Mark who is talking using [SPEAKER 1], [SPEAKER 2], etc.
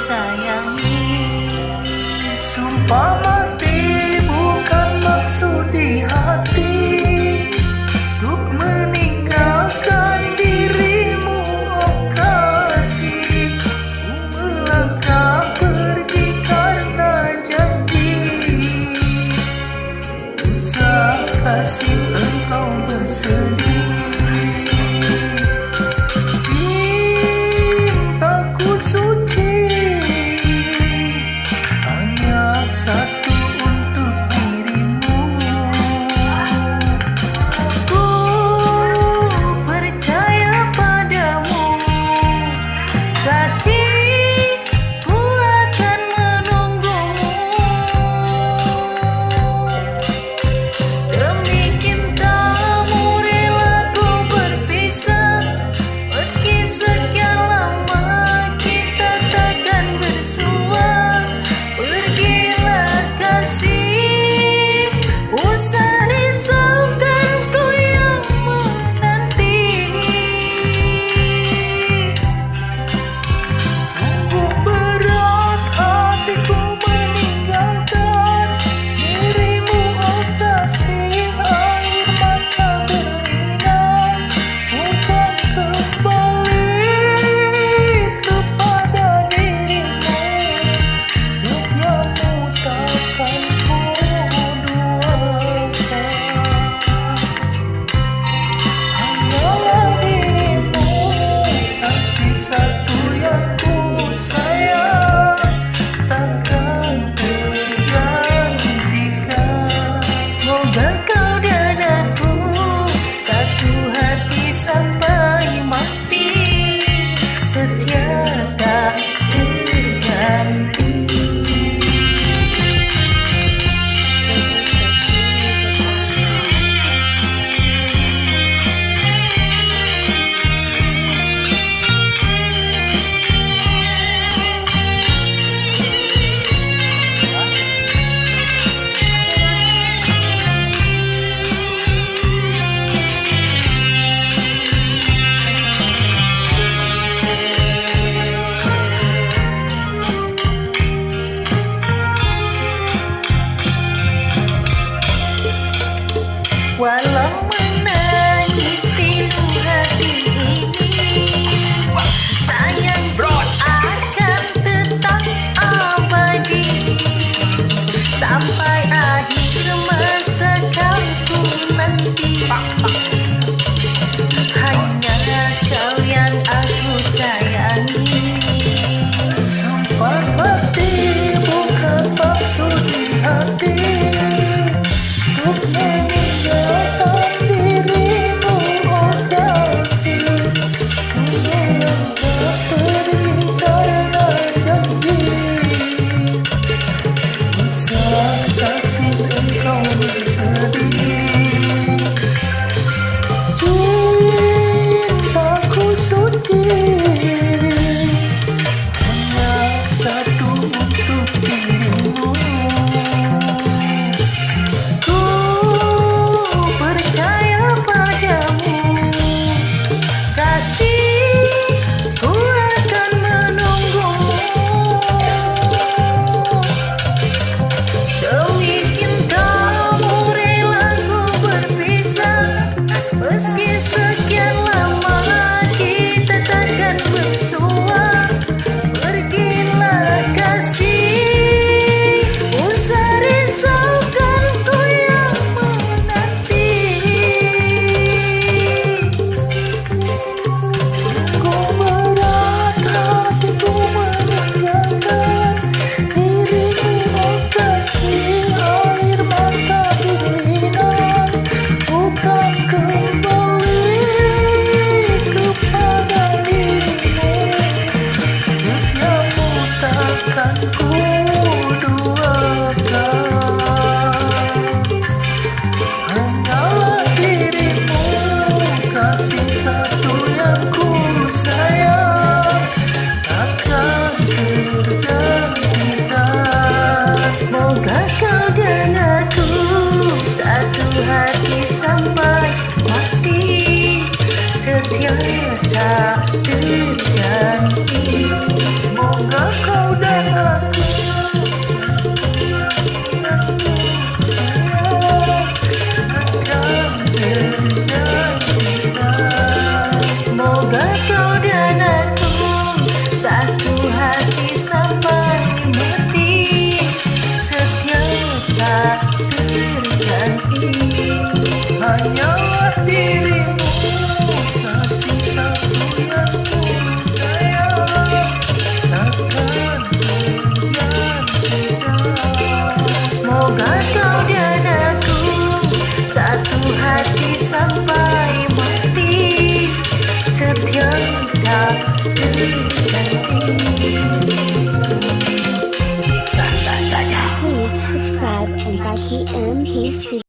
[SPEAKER 1] sayangi.
[SPEAKER 2] Sumpah mati bukan maksud di hati untuk meninggalkan dirimu, oh kasih. Ku melangkah pergi karena janji, usah kasih engkau bersedih. Cintaku suci hanya satu untuk dirimu.
[SPEAKER 1] Ku percaya padamu, kasih, ku akan menunggumu. Demi cintamu rela ku berpisah, meski sekian lama kita takkan bersua. Pergilah kasih, usah risaukan ku yang menanti.
[SPEAKER 2] Sungguh berat hatiku meninggalkan dirimu, oh kasih. Air mata berlinang, bukan kembali kepada dirimu. Setiamu takkan ku duakan, hanyalah dirimu, kasih satu yang ku sayang, takkan tergantikan.
[SPEAKER 1] Semoga kau dan aku satu hati sampai mati, setia tak terganti. Walau menangis pilu hati ini, sayang akan tetap abadi sampai akhir masa kalku nanti. Hanya kau yang aku sayangi.
[SPEAKER 2] Sumpah mati bukan maksud di hati untuk meninggalkan dirimu, oh kasih. Ku melangkah pergi karena janji, usah kasih engkau bersedih. Cintaku suci hanya satu untuk dirimu.
[SPEAKER 1] Ku percaya padamu, kasih, ku akan menunggumu. Demi cintamu rela ku berpisah, meski sekian lama kita takkan bersua. Pergilah kasih, usah risaukan ku yang menanti.
[SPEAKER 2] Sungguh berat hatiku meninggalkan dirimu, oh kasih. Air mata berlinang, bukan kembali kepada dirimu. Setiamu takkan ku duakan, hanyalah dirimu, kasih satu yang ku sayang, takkan tergantikan.
[SPEAKER 1] Semoga kau dan aku satu hati sampai mati, setia tak terganti.
[SPEAKER 2] Semoga kau
[SPEAKER 3] missed you.